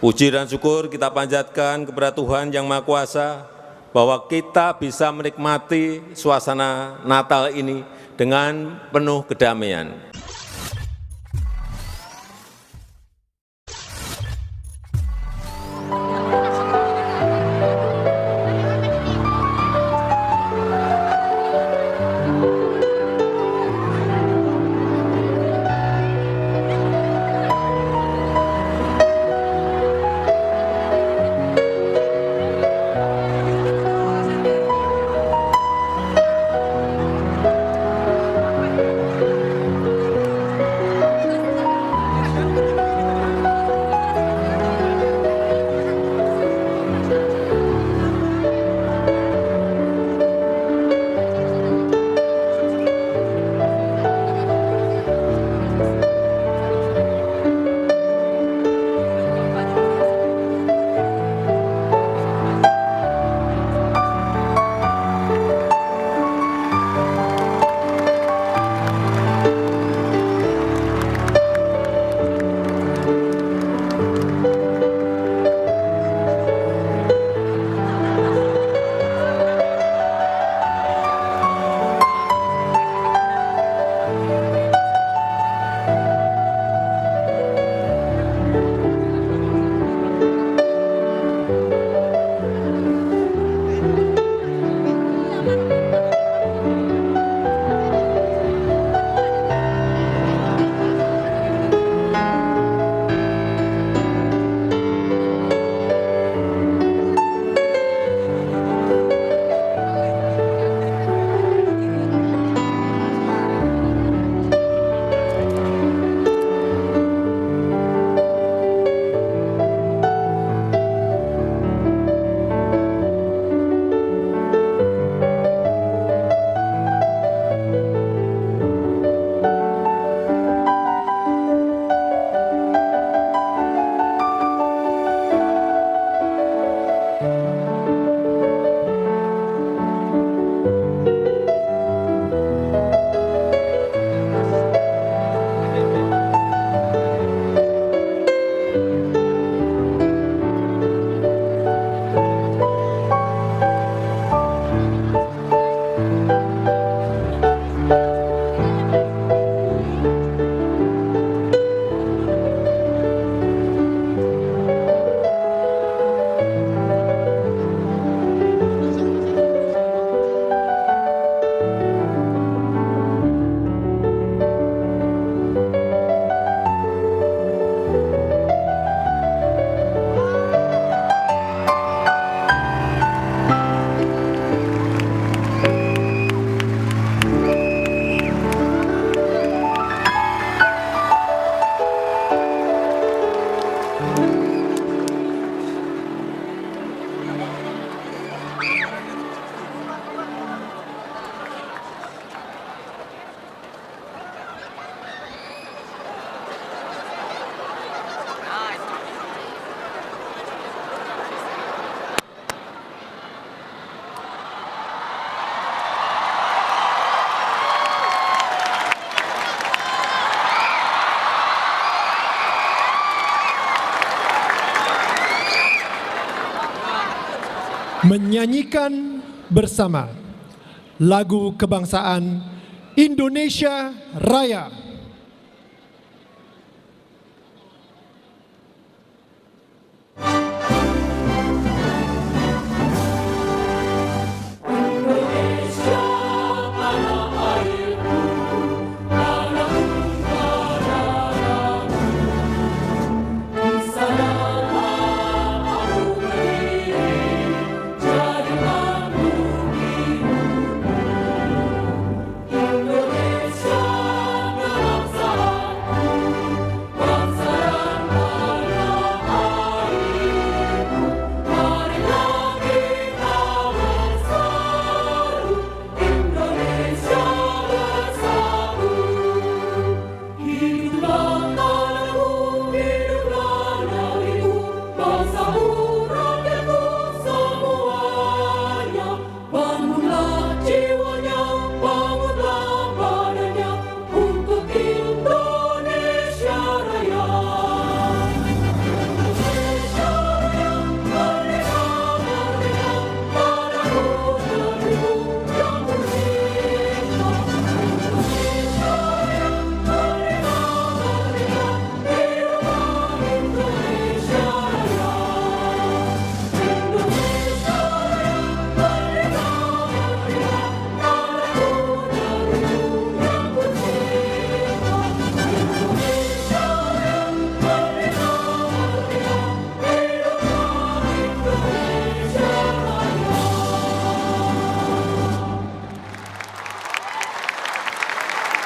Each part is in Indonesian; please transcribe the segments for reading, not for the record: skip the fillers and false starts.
Puji dan syukur kita panjatkan kepada Tuhan Yang Maha Kuasa bahwa kita bisa menikmati suasana Natal ini dengan penuh kedamaian. Menyanyikan bersama lagu kebangsaan Indonesia Raya.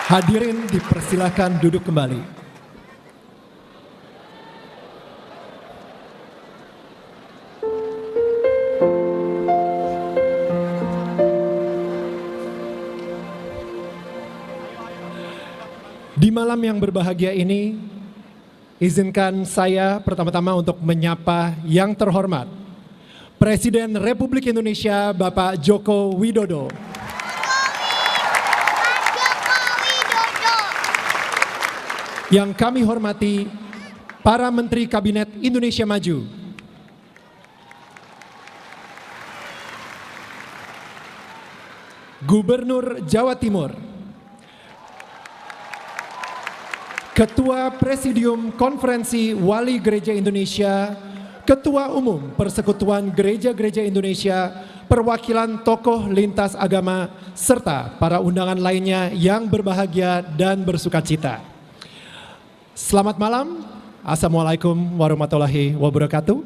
Hadirin dipersilakan duduk kembali. Di malam yang berbahagia ini, izinkan saya pertama-tama untuk menyapa yang terhormat Presiden Republik Indonesia Bapak Joko Widodo. Yang kami hormati para Menteri Kabinet Indonesia Maju, Gubernur Jawa Timur, Ketua Presidium Konferensi Wali Gereja Indonesia, Ketua Umum Persekutuan Gereja-Gereja Indonesia, perwakilan tokoh lintas agama, serta para undangan lainnya yang berbahagia dan bersukacita. Selamat malam, Assalamualaikum warahmatullahi wabarakatuh.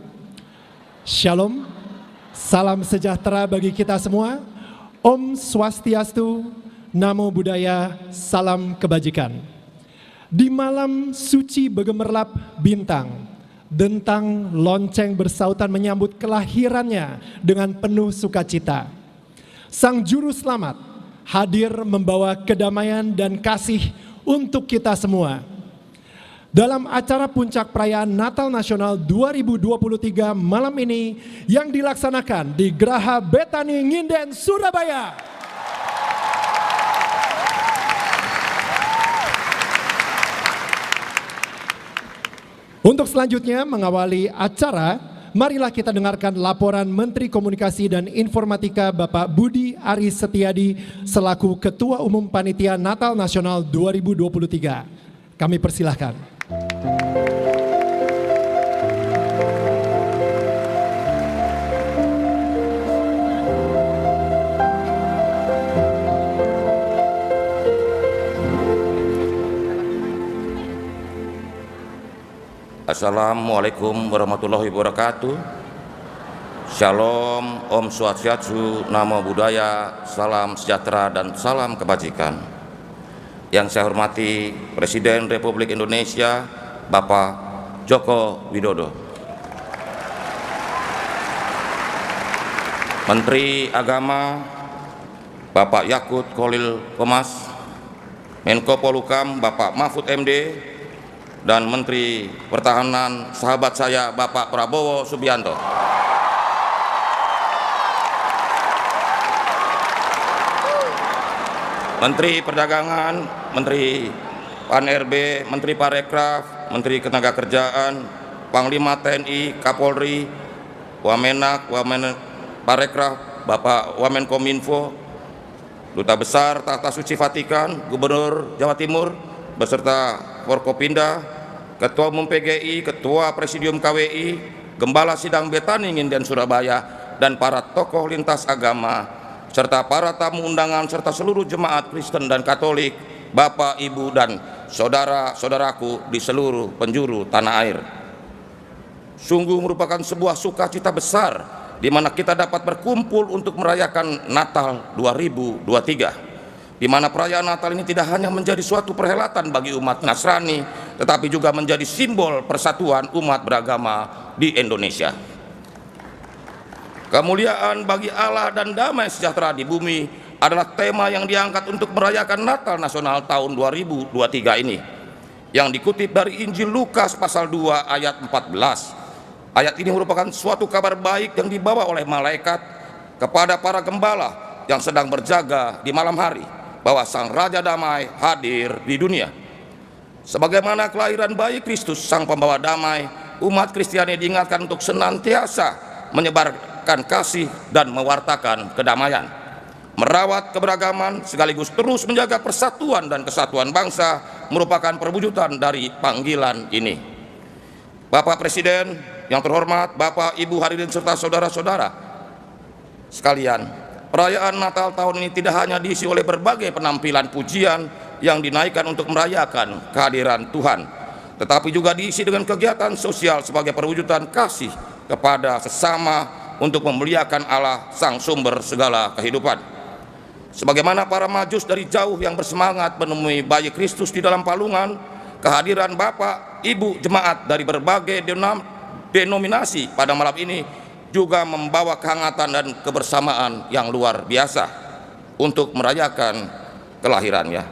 Shalom, salam sejahtera bagi kita semua. Om Swastiastu, Namo Buddhaya, salam kebajikan. Di malam suci bergemerlap bintang, dentang lonceng bersautan menyambut kelahirannya dengan penuh sukacita. Sang Juru Selamat hadir membawa kedamaian dan kasih untuk kita semua. Dalam acara puncak perayaan Natal Nasional 2023 malam ini yang dilaksanakan di Geraha Betani Nginden, Surabaya. Untuk selanjutnya mengawali acara, marilah kita dengarkan laporan Menteri Komunikasi dan Informatika Bapak Budi Aris Setiadi selaku Ketua Umum Panitia Natal Nasional 2023. Kami persilahkan. Assalamualaikum warahmatullahi wabarakatuh. Shalom, Om Swastiastu, Namo Buddhaya, salam sejahtera dan salam kebajikan. Yang saya hormati Presiden Republik Indonesia Bapak Joko Widodo, Menteri Agama Bapak Yakut Khalil Qomas, Menko Polhukam Bapak Mahfud MD, dan Menteri Pertahanan sahabat saya Bapak Prabowo Subianto. Menteri Perdagangan, Menteri Pan-RB, Menteri Parekraf, Menteri Ketenagakerjaan, Panglima TNI, Kapolri, Wamenak, Wamen Parekraf, Bapak Wamenkominfo, Duta Besar Tata Suci Vatikan, Gubernur Jawa Timur, beserta Forkopimda, Ketua Umum PGI, Ketua Presidium KWI, Gembala Sidang Betani Nginden Surabaya, dan para tokoh lintas agama, serta para tamu undangan, serta seluruh jemaat Kristen dan Katolik, Bapak, Ibu, dan saudara-saudaraku di seluruh penjuru tanah air. Sungguh merupakan sebuah sukacita besar di mana kita dapat berkumpul untuk merayakan Natal 2023. Di mana perayaan Natal ini tidak hanya menjadi suatu perhelatan bagi umat Nasrani, tetapi juga menjadi simbol persatuan umat beragama di Indonesia. Kemuliaan bagi Allah dan damai sejahtera di bumi adalah tema yang diangkat untuk merayakan Natal Nasional tahun 2023 ini, yang dikutip dari Injil Lukas pasal 2 ayat 14. Ayat ini merupakan suatu kabar baik yang dibawa oleh malaikat kepada para gembala yang sedang berjaga di malam hari, bahwa Sang Raja Damai hadir di dunia. Sebagaimana kelahiran bayi Kristus, Sang Pembawa Damai, umat Kristiani diingatkan untuk senantiasa menyebarkan kasih dan mewartakan kedamaian, merawat keberagaman sekaligus terus menjaga persatuan dan kesatuan bangsa merupakan perwujudan dari panggilan ini. Bapak Presiden yang terhormat, Bapak, Ibu, hadirin serta saudara-saudara sekalian, perayaan Natal tahun ini tidak hanya diisi oleh berbagai penampilan pujian yang dinaikkan untuk merayakan kehadiran Tuhan, tetapi juga diisi dengan kegiatan sosial sebagai perwujudan kasih kepada sesama untuk memuliakan Allah, Sang Sumber segala kehidupan. Sebagaimana para majus dari jauh yang bersemangat menemui bayi Kristus di dalam palungan, kehadiran Bapak, Ibu jemaat dari berbagai denominasi pada malam ini juga membawa kehangatan dan kebersamaan yang luar biasa untuk merayakan kelahirannya.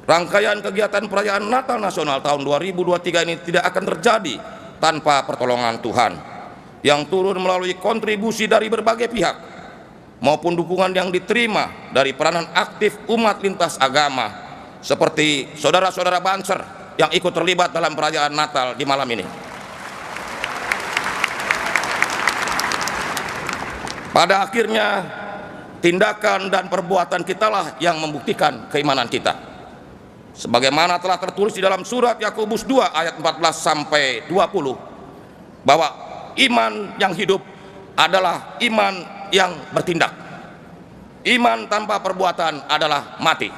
Rangkaian kegiatan perayaan Natal Nasional tahun 2023 ini tidak akan terjadi tanpa pertolongan Tuhan yang turun melalui kontribusi dari berbagai pihak maupun dukungan yang diterima dari peranan aktif umat lintas agama seperti saudara-saudara Banser yang ikut terlibat dalam perayaan Natal di malam ini. Pada akhirnya tindakan dan perbuatan kitalah yang membuktikan keimanan kita. Sebagaimana telah tertulis di dalam surat Yakobus 2 ayat 14 sampai 20 bahwa iman yang hidup adalah iman yang bertindak. Iman tanpa perbuatan adalah mati.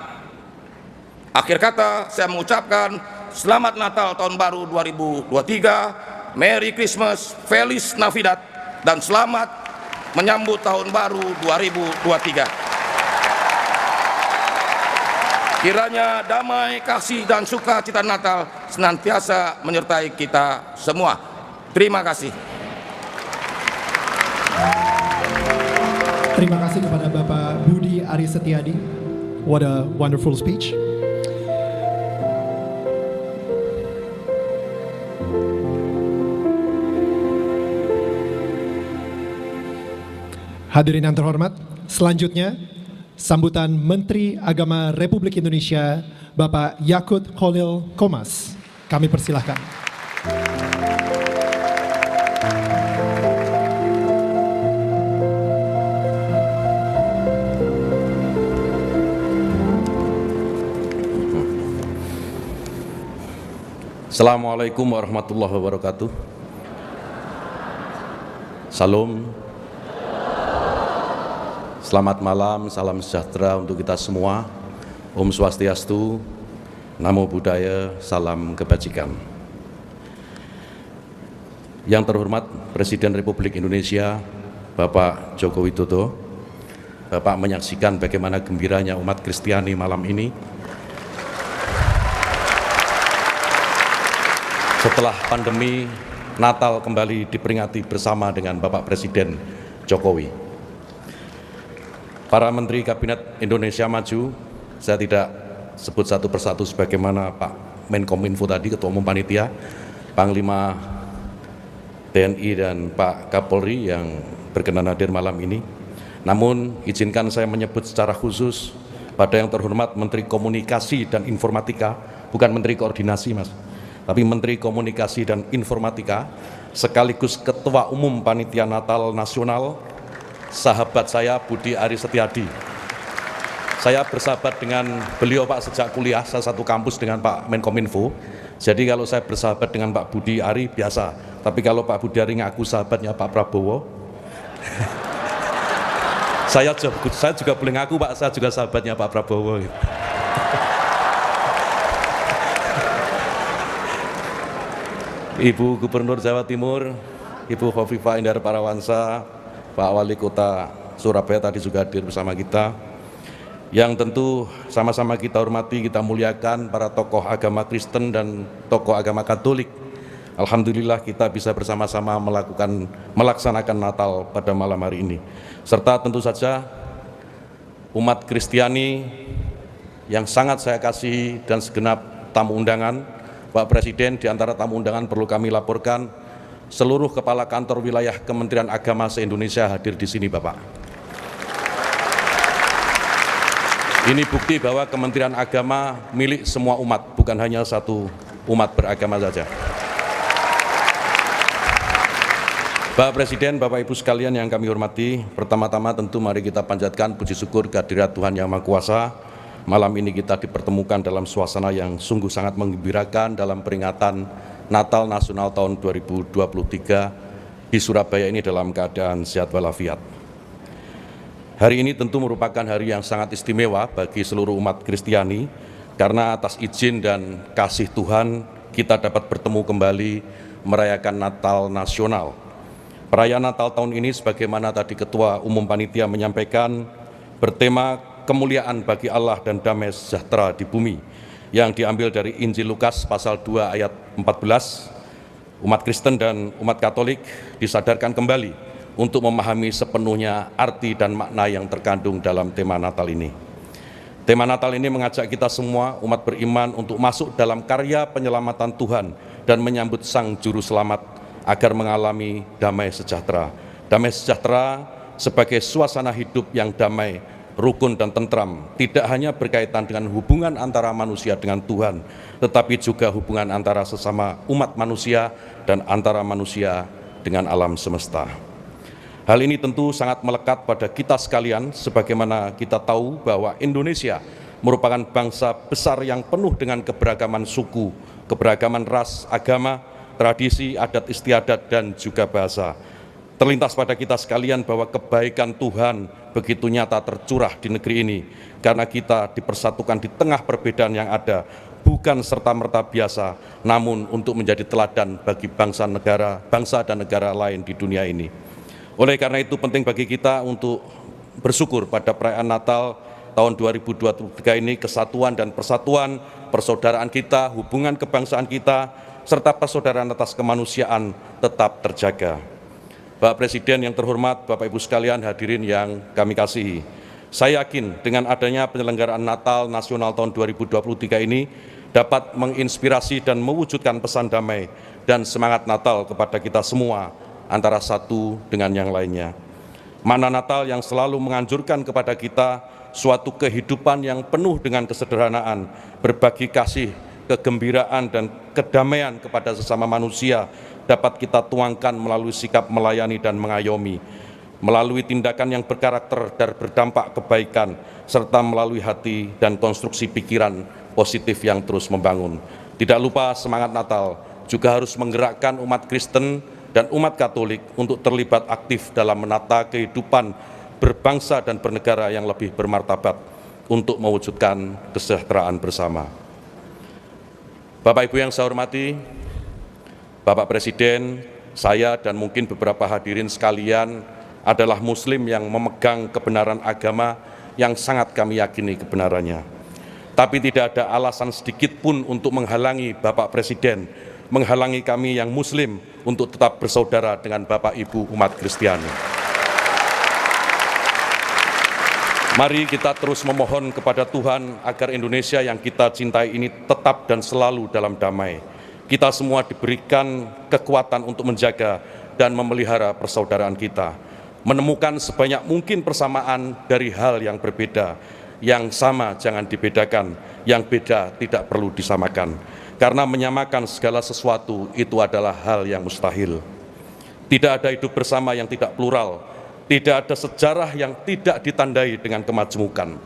Akhir kata saya mengucapkan selamat Natal tahun baru 2023, Merry Christmas, Feliz Navidad, dan selamat menyambut tahun baru 2023. Kiranya damai, kasih, dan sukacita Natal senantiasa menyertai kita semua. Terima kasih. Terima kasih kepada Bapak Budi Aris Setiadi. What a wonderful speech. Hadirin yang terhormat, selanjutnya sambutan Menteri Agama Republik Indonesia Bapak Yakut Khalil Qomas. Kami persilahkan. Assalamualaikum warahmatullahi wabarakatuh. Salam. Selamat malam, salam sejahtera untuk kita semua. Om Swastiastu, Namo Buddhaya, salam kebajikan. Yang terhormat Presiden Republik Indonesia, Bapak Joko Widodo, Bapak menyaksikan bagaimana gembiranya umat Kristiani malam ini. Setelah pandemi, Natal kembali diperingati bersama dengan Bapak Presiden Jokowi. Para Menteri Kabinet Indonesia Maju, saya tidak sebut satu persatu sebagaimana Pak Menkominfo tadi, Ketua Umum Panitia, Panglima TNI dan Pak Kapolri yang berkenan hadir malam ini. Namun izinkan saya menyebut secara khusus pada yang terhormat Menteri Komunikasi dan Informatika, bukan Menteri Koordinasi Mas, tapi Menteri Komunikasi dan Informatika, sekaligus Ketua Umum Panitia Natal Nasional, sahabat saya Budi Aris Setiadi. Saya bersahabat dengan beliau Pak sejak kuliah, saya satu kampus dengan Pak Menkominfo. Jadi kalau saya bersahabat dengan Pak Budi Ari biasa, tapi kalau Pak Budi Ari ngaku sahabatnya Pak Prabowo, saya juga boleh ngaku Pak, saya juga sahabatnya Pak Prabowo. Ibu Gubernur Jawa Timur, Ibu Khofifah Indar Parawansa, Pak Wali Kota Surabaya tadi juga hadir bersama kita, yang tentu sama-sama kita hormati, kita muliakan para tokoh agama Kristen dan tokoh agama Katolik. Alhamdulillah kita bisa bersama-sama melaksanakan Natal pada malam hari ini. Serta tentu saja umat Kristiani yang sangat saya kasihi dan segenap tamu undangan. Pak Presiden, di antara tamu undangan perlu kami laporkan, seluruh kepala kantor wilayah Kementerian Agama se-Indonesia hadir di sini, Bapak. Ini bukti bahwa Kementerian Agama milik semua umat, bukan hanya satu umat beragama saja. Bapak Presiden, Bapak Ibu sekalian yang kami hormati, pertama-tama tentu mari kita panjatkan puji syukur kehadirat Tuhan Yang Maha Kuasa. Malam ini kita dipertemukan dalam suasana yang sungguh sangat menggembirakan dalam peringatan Natal Nasional tahun 2023 di Surabaya ini dalam keadaan sehat walafiat. Hari ini tentu merupakan hari yang sangat istimewa bagi seluruh umat Kristiani, karena atas izin dan kasih Tuhan kita dapat bertemu kembali merayakan Natal Nasional. Perayaan Natal tahun ini sebagaimana tadi Ketua Umum Panitia menyampaikan, bertema kemuliaan bagi Allah dan damai sejahtera di bumi yang diambil dari Injil Lukas pasal 2 ayat 14. Umat Kristen dan umat Katolik disadarkan kembali untuk memahami sepenuhnya arti dan makna yang terkandung dalam tema Natal ini. Tema Natal ini mengajak kita semua umat beriman untuk masuk dalam karya penyelamatan Tuhan dan menyambut Sang Juru Selamat agar mengalami damai sejahtera. Damai sejahtera sebagai suasana hidup yang damai, rukun dan tentram, tidak hanya berkaitan dengan hubungan antara manusia dengan Tuhan, tetapi juga hubungan antara sesama umat manusia dan antara manusia dengan alam semesta. Hal ini tentu sangat melekat pada kita sekalian, sebagaimana kita tahu bahwa Indonesia merupakan bangsa besar yang penuh dengan keberagaman suku, keberagaman ras, agama, tradisi, adat istiadat, dan juga bahasa. Terlintas pada kita sekalian bahwa kebaikan Tuhan begitu nyata tercurah di negeri ini, karena kita dipersatukan di tengah perbedaan yang ada, bukan serta-merta biasa, namun untuk menjadi teladan bagi bangsa dan negara lain di dunia ini. Oleh karena itu penting bagi kita untuk bersyukur pada perayaan Natal tahun 2023 ini, kesatuan dan persatuan, persaudaraan kita, hubungan kebangsaan kita, serta persaudaraan atas kemanusiaan tetap terjaga. Bapak Presiden yang terhormat, Bapak Ibu sekalian hadirin yang kami kasihi, saya yakin dengan adanya penyelenggaraan Natal Nasional tahun 2023 ini dapat menginspirasi dan mewujudkan pesan damai dan semangat Natal kepada kita semua, antara satu dengan yang lainnya. Makna Natal yang selalu menganjurkan kepada kita suatu kehidupan yang penuh dengan kesederhanaan, berbagi kasih, kegembiraan dan kedamaian kepada sesama manusia dapat kita tuangkan melalui sikap melayani dan mengayomi, melalui tindakan yang berkarakter dan berdampak kebaikan, serta melalui hati dan konstruksi pikiran positif yang terus membangun. Tidak lupa semangat Natal juga harus menggerakkan umat Kristen dan umat Katolik untuk terlibat aktif dalam menata kehidupan berbangsa dan bernegara yang lebih bermartabat untuk mewujudkan kesejahteraan bersama. Bapak Ibu yang saya hormati, Bapak Presiden, saya dan mungkin beberapa hadirin sekalian adalah Muslim yang memegang kebenaran agama yang sangat kami yakini kebenarannya. Tapi tidak ada alasan sedikit pun untuk menghalangi Bapak Presiden, menghalangi kami yang Muslim untuk tetap bersaudara dengan Bapak Ibu umat Kristiani. Mari kita terus memohon kepada Tuhan agar Indonesia yang kita cintai ini tetap dan selalu dalam damai. Kita semua diberikan kekuatan untuk menjaga dan memelihara persaudaraan kita, menemukan sebanyak mungkin persamaan dari hal yang berbeda. Yang sama jangan dibedakan, yang beda tidak perlu disamakan. Karena menyamakan segala sesuatu itu adalah hal yang mustahil. Tidak ada hidup bersama yang tidak plural, tidak ada sejarah yang tidak ditandai dengan kemajemukan.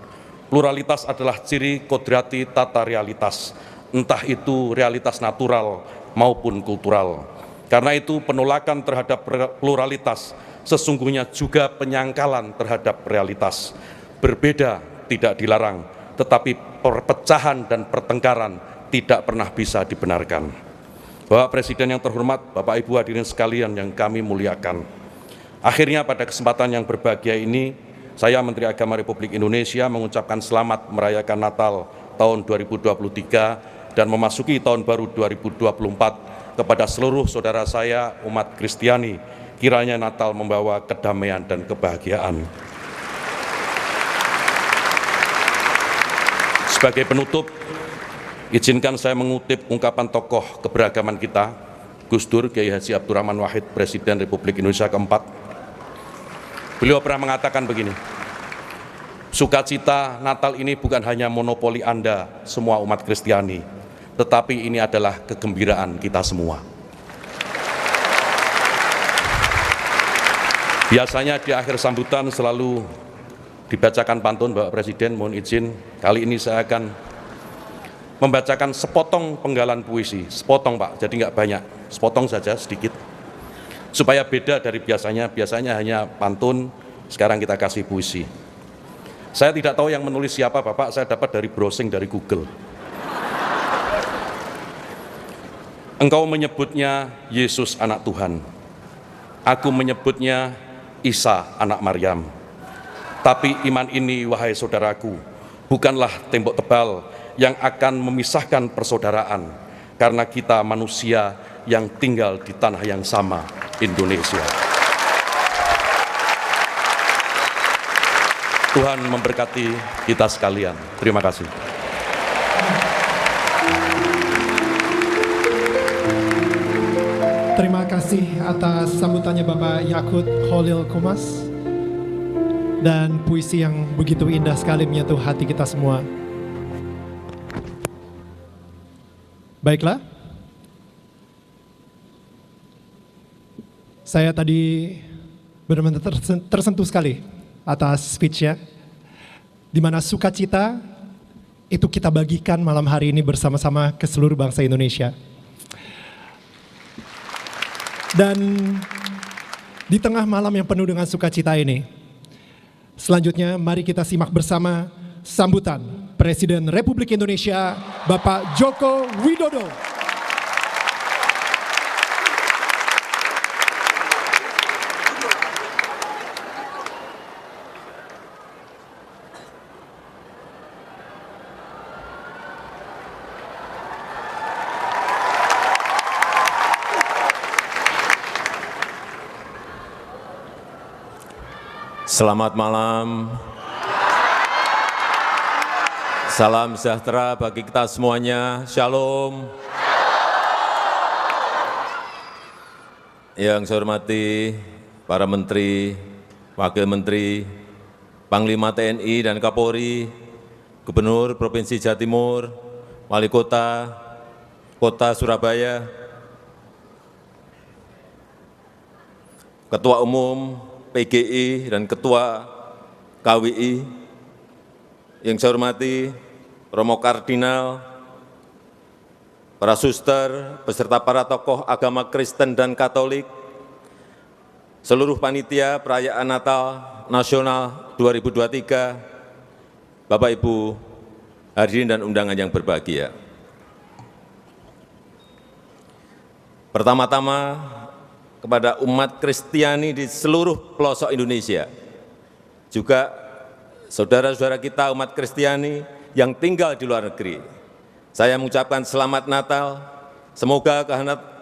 Pluralitas adalah ciri kodrati tata realitas, entah itu realitas natural maupun kultural. Karena itu penolakan terhadap pluralitas sesungguhnya juga penyangkalan terhadap realitas. Berbeda tidak dilarang, tetapi perpecahan dan pertengkaran tidak pernah bisa dibenarkan. Bapak Presiden yang terhormat, Bapak Ibu hadirin sekalian yang kami muliakan. Akhirnya pada kesempatan yang berbahagia ini, saya Menteri Agama Republik Indonesia mengucapkan selamat merayakan Natal tahun 2023 dan memasuki tahun baru 2024 kepada seluruh saudara saya umat Kristiani. Kiranya Natal membawa kedamaian dan kebahagiaan. Sebagai penutup, izinkan saya mengutip ungkapan tokoh keberagaman kita, Gus Dur Kiai Haji Abdurrahman Wahid, Presiden Republik Indonesia keempat. Beliau pernah mengatakan begini, sukacita Natal ini bukan hanya monopoli Anda, semua umat Kristiani, tetapi ini adalah kegembiraan kita semua. Biasanya di akhir sambutan selalu dibacakan pantun Bapak Presiden, mohon izin, kali ini saya akan membacakan sepotong penggalan puisi, sepotong Pak, jadi nggak banyak, sepotong saja sedikit, supaya beda dari biasanya hanya pantun, sekarang kita kasih puisi. Saya tidak tahu yang menulis siapa Bapak, saya dapat dari browsing dari Google. Engkau menyebutnya Yesus anak Tuhan, aku menyebutnya Isa anak Maryam. Tapi iman ini, wahai saudaraku, bukanlah tembok tebal yang akan memisahkan persaudaraan, karena kita manusia yang tinggal di tanah yang sama, Indonesia. Tuhan memberkati kita sekalian. Terima kasih. Terima kasih atas sambutannya Bapak Yakut Khalil Komas dan puisi yang begitu indah sekali menyentuh hati kita semua. Baiklah, saya tadi benar-benar tersentuh sekali atas speech-nya, di mana sukacita itu kita bagikan malam hari ini bersama-sama ke seluruh bangsa Indonesia. Dan di tengah malam yang penuh dengan sukacita ini, selanjutnya mari kita simak bersama sambutan Presiden Republik Indonesia Bapak Joko Widodo. Selamat malam. Salam sejahtera bagi kita semuanya. Shalom. Yang saya hormati para menteri, wakil menteri, Panglima TNI dan Kapolri, Gubernur Provinsi Jawa Timur, Wali Kota, Kota Surabaya, Ketua Umum PGI dan Ketua KWI, yang saya hormati Romo Kardinal, para suster, beserta para tokoh agama Kristen dan Katolik, seluruh panitia perayaan Natal Nasional 2023, Bapak Ibu hadirin dan undangan yang berbahagia. Pertama-tama, kepada umat Kristiani di seluruh pelosok Indonesia, juga saudara-saudara kita umat Kristiani yang tinggal di luar negeri, saya mengucapkan selamat Natal. Semoga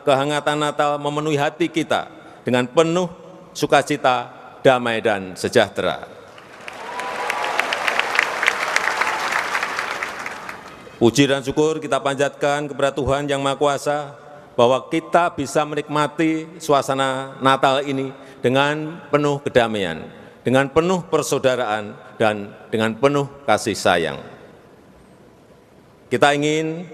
kehangatan Natal memenuhi hati kita dengan penuh sukacita, damai, dan sejahtera. Puji dan syukur kita panjatkan kepada Tuhan Yang Maha Kuasa, bahwa kita bisa menikmati suasana Natal ini dengan penuh kedamaian, dengan penuh persaudaraan, dan dengan penuh kasih sayang. Kita ingin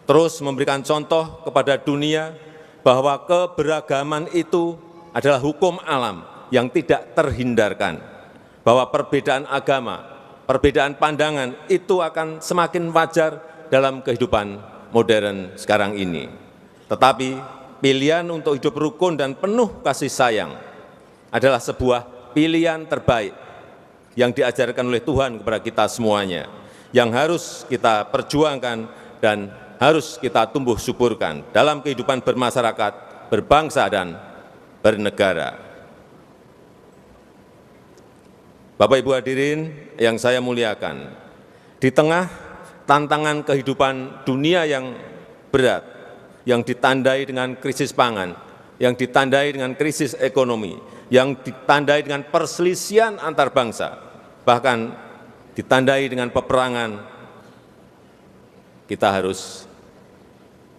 terus memberikan contoh kepada dunia bahwa keberagaman itu adalah hukum alam yang tidak terhindarkan, bahwa perbedaan agama, perbedaan pandangan itu akan semakin wajar dalam kehidupan modern sekarang ini. Tetapi pilihan untuk hidup rukun dan penuh kasih sayang adalah sebuah pilihan terbaik yang diajarkan oleh Tuhan kepada kita semuanya, yang harus kita perjuangkan dan harus kita tumbuh suburkan dalam kehidupan bermasyarakat, berbangsa, dan bernegara. Bapak Ibu hadirin yang saya muliakan, di tengah tantangan kehidupan dunia yang berat, yang ditandai dengan krisis pangan, yang ditandai dengan krisis ekonomi, yang ditandai dengan perselisihan antar bangsa, bahkan ditandai dengan peperangan, kita harus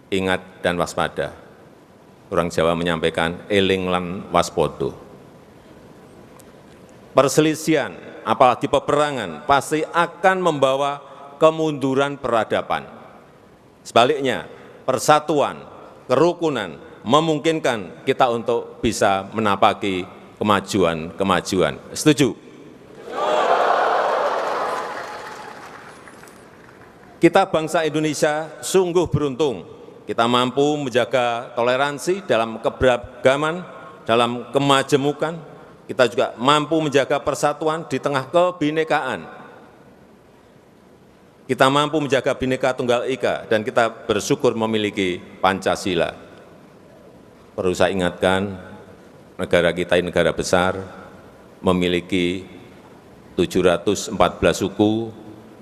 ingat dan waspada. Orang Jawa menyampaikan, eling lan waspodo. Perselisihan, apalagi peperangan, pasti akan membawa kemunduran peradaban. Sebaliknya, persatuan, kerukunan memungkinkan kita untuk bisa menapaki kemajuan-kemajuan. Setuju? Kita bangsa Indonesia sungguh beruntung. Kita mampu menjaga toleransi dalam keberagaman, dalam kemajemukan. Kita juga mampu menjaga persatuan di tengah kebinekaan. Kita mampu menjaga Bhinneka Tunggal Ika, dan kita bersyukur memiliki Pancasila. Perlu saya ingatkan, negara kita ini negara besar, memiliki 714 suku,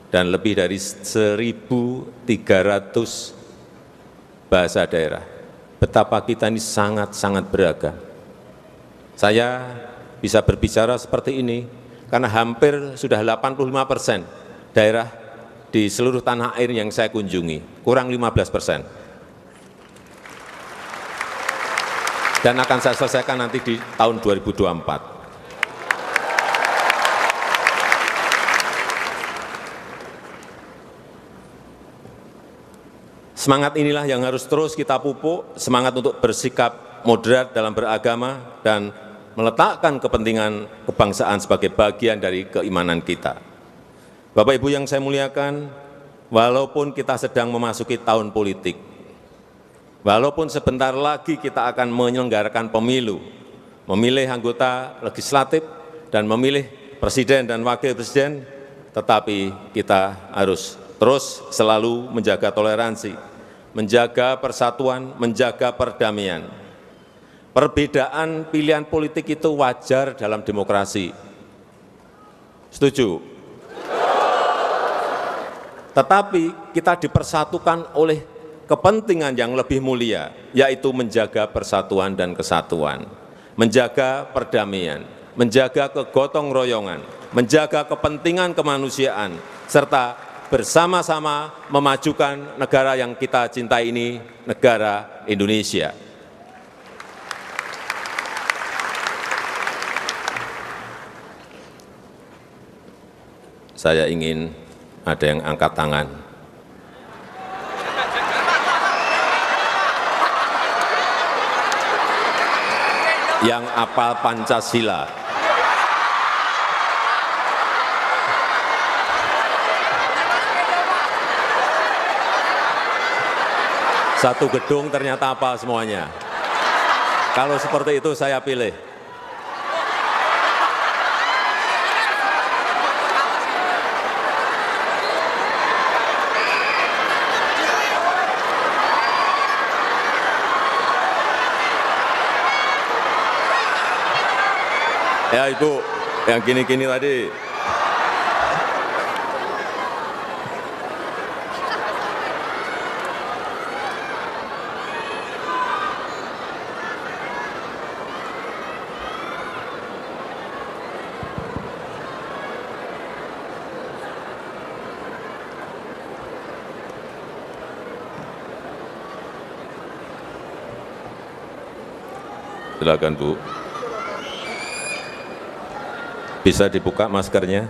dan lebih dari 1.300 bahasa daerah. Betapa kita ini sangat-sangat beragam. Saya bisa berbicara seperti ini karena hampir sudah 85% daerah di seluruh tanah air yang saya kunjungi, kurang 15%. Dan akan saya selesaikan nanti di tahun 2024. Semangat inilah yang harus terus kita pupuk, semangat untuk bersikap moderat dalam beragama dan meletakkan kepentingan kebangsaan sebagai bagian dari keimanan kita. Bapak Ibu yang saya muliakan, walaupun kita sedang memasuki tahun politik, walaupun sebentar lagi kita akan menyelenggarakan pemilu, memilih anggota legislatif dan memilih presiden dan wakil presiden, tetapi kita harus terus selalu menjaga toleransi, menjaga persatuan, menjaga perdamaian. Perbedaan pilihan politik itu wajar dalam demokrasi. Setuju? Tetapi kita dipersatukan oleh kepentingan yang lebih mulia, yaitu menjaga persatuan dan kesatuan, menjaga perdamaian, menjaga kegotong royongan, menjaga kepentingan kemanusiaan, serta bersama-sama memajukan negara yang kita cintai ini, negara Indonesia. Saya ingin ada yang angkat tangan. Yang apal Pancasila. Satu gedung ternyata apa semuanya. Kalau seperti itu saya pilih. Ya Ibu, yang gini-gini tadi. Silakan Bu. Bisa dibuka maskernya.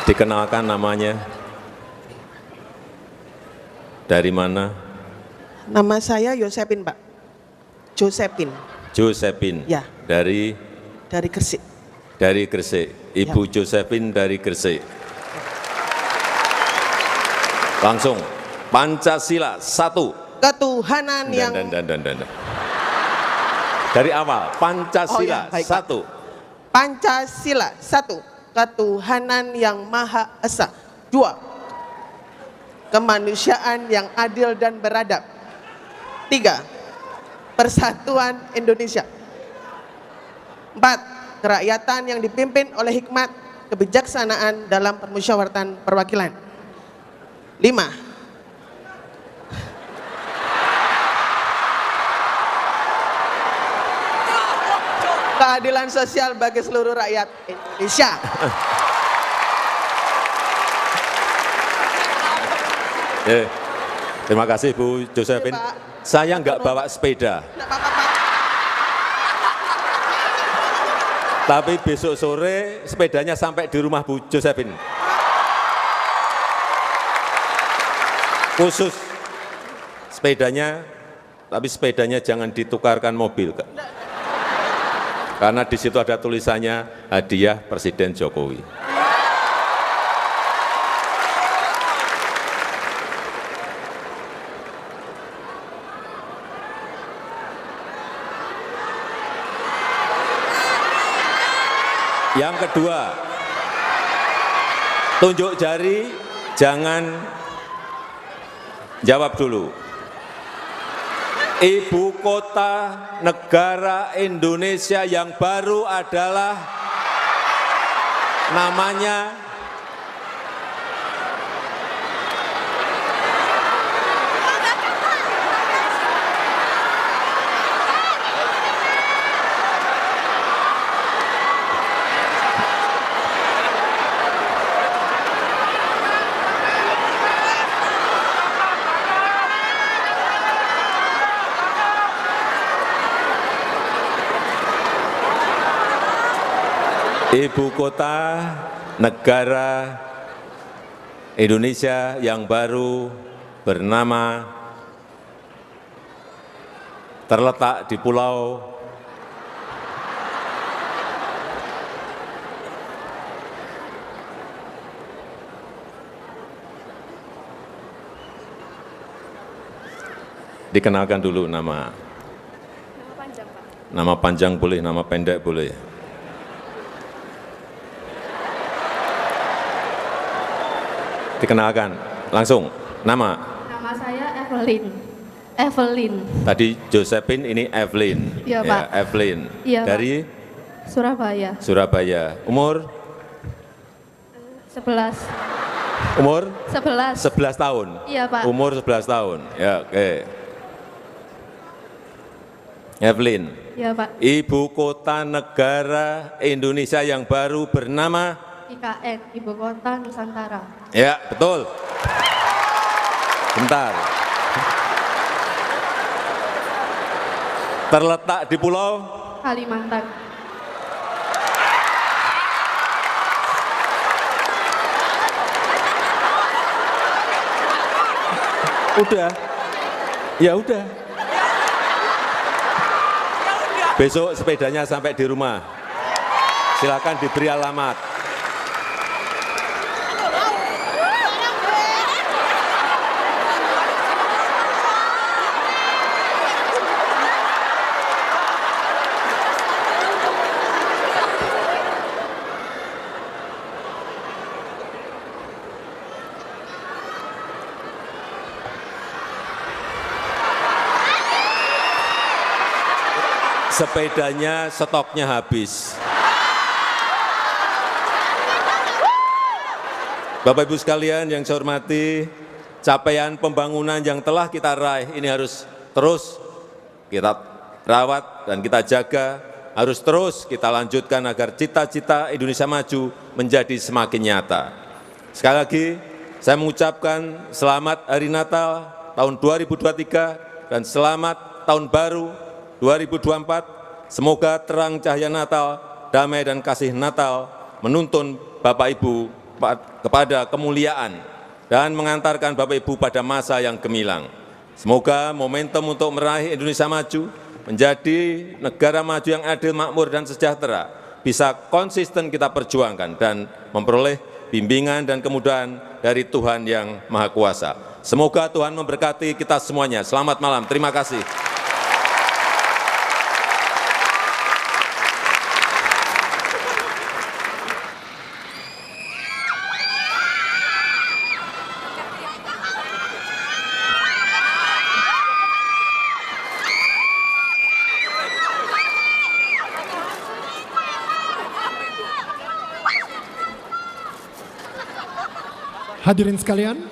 Dikenalkan namanya. Dari mana? Nama saya Yosepin, Pak. Josephine. Josephine. Ya. Dari Gresik. Dari Gresik. Ibu Josephine dari Gresik. Langsung. Pancasila 1. Ketuhanan yang Dari awal, Pancasila 1. Pancasila 1. Ketuhanan yang Maha Esa. 2. Kemanusiaan yang adil dan beradab. 3. Persatuan Indonesia. 4. Kerakyatan yang dipimpin oleh hikmat, kebijaksanaan dalam permusyawaratan perwakilan. 5. Keadilan sosial bagi seluruh rakyat Indonesia. Terima kasih Bu Josephine. Saya nggak bawa sepeda. Tapi besok sore sepedanya sampai di rumah Bu Josephine. Khusus sepedanya, tapi sepedanya jangan ditukarkan mobil. Karena di situ ada tulisannya hadiah Presiden Jokowi. Yang kedua, tunjuk jari, jangan jawab dulu. Ibu kota negara Indonesia yang baru adalah namanya Ibu kota negara Indonesia yang baru bernama terletak di Pulau dikenalkan dulu nama panjang, Pak. nama panjang boleh, nama pendek boleh. Dikenalkan langsung nama. Nama saya Evelyn. Evelyn. Tadi Josephine, ini Evelyn. Iya, Pak. Ya, Evelyn. Iya, Pak. Dari Surabaya. Surabaya. Umur 11. umur 11. 11 tahun. Iya, Pak. Umur 11 tahun. Ya, oke. Evelyn. Iya, Pak. Ibu kota negara Indonesia yang baru bernama IKN, Ibu Kota Nusantara. ya, betul. Bentar. Terletak di Pulau Kalimantan. Udah. Ya udah. Besok sepedanya sampai di rumah. Silakan diberi alamat. Sepedanya stoknya habis. Bapak Ibu sekalian yang saya hormati, capaian pembangunan yang telah kita raih ini harus terus kita rawat dan kita jaga, harus terus kita lanjutkan agar cita-cita Indonesia maju menjadi semakin nyata. Sekali lagi, saya mengucapkan selamat Hari Natal tahun 2023 dan selamat Tahun Baru 2024, semoga terang cahaya Natal, damai dan kasih Natal menuntun Bapak Ibu kepada kemuliaan dan mengantarkan Bapak Ibu pada masa yang gemilang. Semoga momentum untuk meraih Indonesia maju menjadi negara maju yang adil, makmur dan sejahtera bisa konsisten kita perjuangkan dan memperoleh bimbingan dan kemudahan dari Tuhan yang Maha Kuasa. Semoga Tuhan memberkati kita semuanya. Selamat malam. Terima kasih. Hadirin sekalian,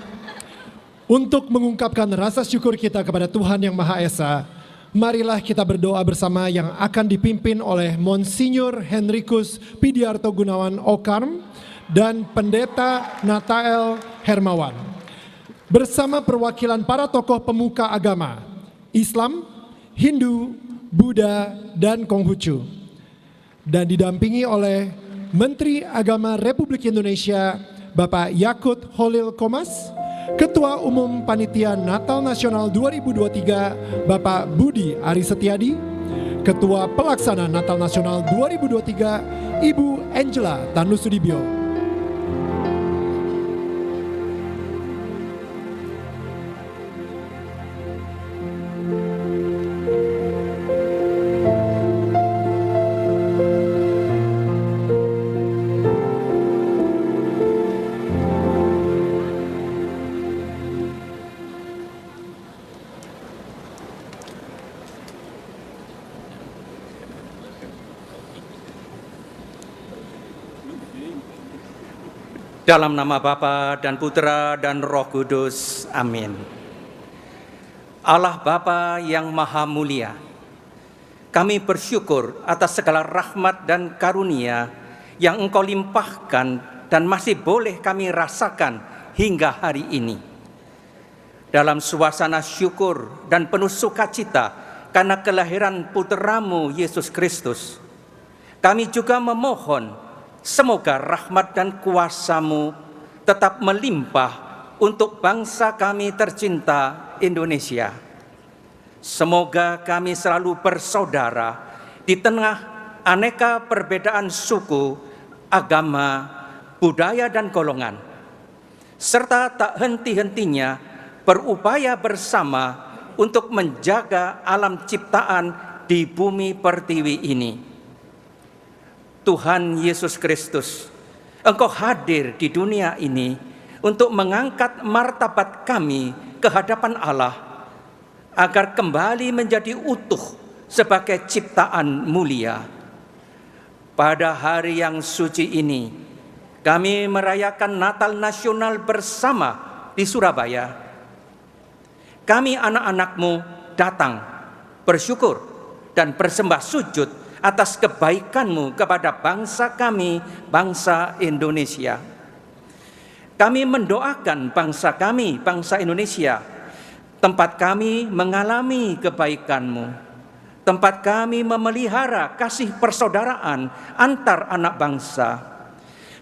untuk mengungkapkan rasa syukur kita kepada Tuhan Yang Maha Esa, marilah kita berdoa bersama yang akan dipimpin oleh Monsinyur Henrikus Pidiarto Gunawan Okarm dan Pendeta Natael Hermawan. Bersama perwakilan para tokoh pemuka agama, Islam, Hindu, Buddha, dan Konghucu. Dan didampingi oleh Menteri Agama Republik Indonesia, Bapak Yakut Holil Komas, Ketua Umum Panitia Natal Nasional 2023, Bapak Budi Aris Setiadi, Ketua Pelaksana Natal Nasional 2023, Ibu Angela Tanusudibyo. Dalam nama Bapa dan Putra dan Roh Kudus. Amin. Allah Bapa yang Maha Mulia, kami bersyukur atas segala rahmat dan karunia yang Engkau limpahkan dan masih boleh kami rasakan hingga hari ini. Dalam suasana syukur dan penuh sukacita karena kelahiran Putra-Mu Yesus Kristus, kami juga memohon semoga rahmat dan kuasa-Mu tetap melimpah untuk bangsa kami tercinta Indonesia. Semoga kami selalu bersaudara di tengah aneka perbedaan suku, agama, budaya, dan golongan, serta tak henti-hentinya berupaya bersama untuk menjaga alam ciptaan di bumi pertiwi ini. Tuhan Yesus Kristus, Engkau hadir di dunia ini untuk mengangkat martabat kami ke hadapan Allah, agar kembali menjadi utuh sebagai ciptaan mulia. Pada hari yang suci ini, kami merayakan Natal Nasional bersama di Surabaya. Kami anak-anak-Mu datang bersyukur dan bersembah sujud atas kebaikan-Mu kepada bangsa kami, bangsa Indonesia. Kami mendoakan bangsa kami, bangsa Indonesia, tempat kami mengalami kebaikan-Mu, tempat kami memelihara kasih persaudaraan antar anak bangsa,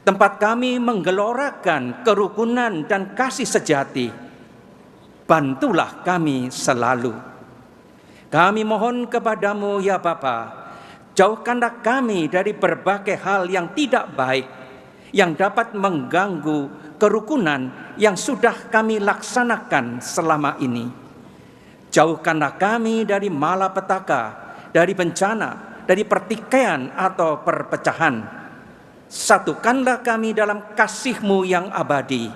tempat kami menggelorakan kerukunan dan kasih sejati. Bantulah kami selalu. Kami mohon kepadamu ya Bapa, jauhkanlah kami dari berbagai hal yang tidak baik, yang dapat mengganggu kerukunan yang sudah kami laksanakan selama ini. Jauhkanlah kami dari malapetaka, dari bencana, dari pertikaian atau perpecahan. Satukanlah kami dalam kasih-Mu yang abadi,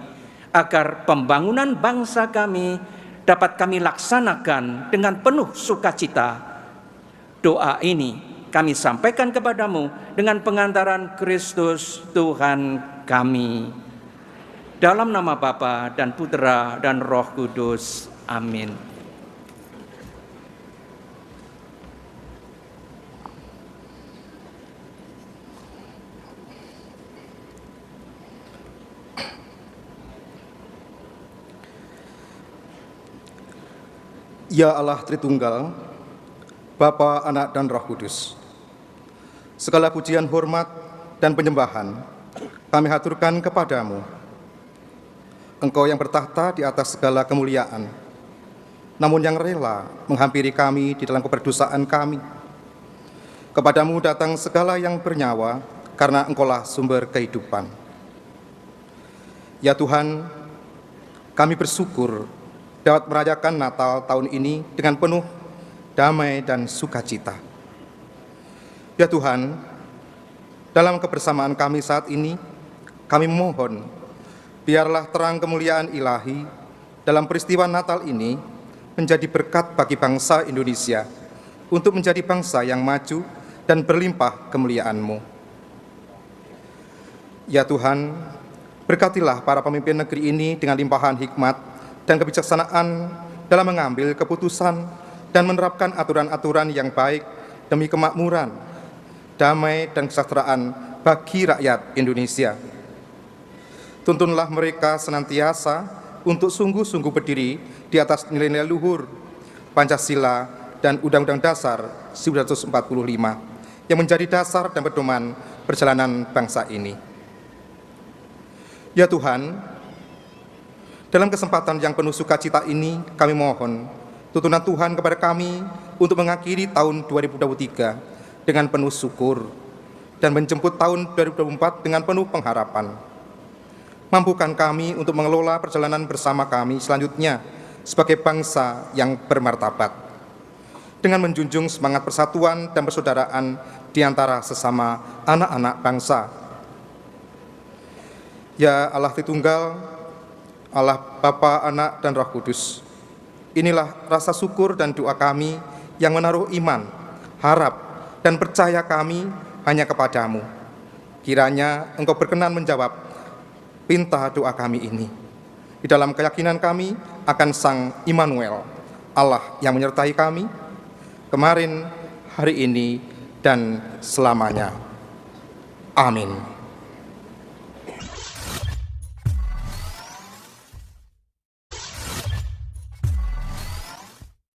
agar pembangunan bangsa kami dapat kami laksanakan dengan penuh sukacita. Doa ini kami sampaikan kepadamu dengan pengantaran Kristus Tuhan kami. Dalam nama Bapa dan Putra dan Roh Kudus. Amin. Ya Allah Tritunggal, Bapa, Anak, dan Roh Kudus, segala pujian, hormat, dan penyembahan kami haturkan kepadamu. Engkau yang bertahta di atas segala kemuliaan, namun yang rela menghampiri kami di dalam keberdosaan kami. Kepadamu datang segala yang bernyawa, karena Engkaulah sumber kehidupan. Ya Tuhan, kami bersyukur dapat merayakan Natal tahun ini dengan penuh damai dan sukacita. Ya Tuhan, dalam kebersamaan kami saat ini, kami memohon, biarlah terang kemuliaan ilahi dalam peristiwa Natal ini menjadi berkat bagi bangsa Indonesia untuk menjadi bangsa yang maju dan berlimpah kemuliaan-Mu. Ya Tuhan, berkatilah para pemimpin negeri ini dengan limpahan hikmat dan kebijaksanaan dalam mengambil keputusan dan menerapkan aturan-aturan yang baik demi kemakmuran, damai, dan kesejahteraan bagi rakyat Indonesia. Tuntunlah mereka senantiasa untuk sungguh-sungguh berdiri di atas nilai-nilai luhur Pancasila dan Undang-Undang Dasar 1945 yang menjadi dasar dan pedoman perjalanan bangsa ini. Ya Tuhan, dalam kesempatan yang penuh sukacita ini, kami mohon tuntunan Tuhan kepada kami untuk mengakhiri tahun 2023 dengan penuh syukur dan menjemput tahun 2024 dengan penuh pengharapan. Mampukan kami untuk mengelola perjalanan bersama kami selanjutnya sebagai bangsa yang bermartabat, dengan menjunjung semangat persatuan dan persaudaraan di antara sesama anak-anak bangsa. Ya Allah Tritunggal, Allah Bapa, Anak, dan Roh Kudus, inilah rasa syukur dan doa kami yang menaruh iman, harap, dan percaya kami hanya kepadamu. Kiranya Engkau berkenan menjawab pinta doa kami ini. Di dalam keyakinan kami akan Sang Immanuel, Allah yang menyertai kami, kemarin, hari ini, dan selamanya. Amin.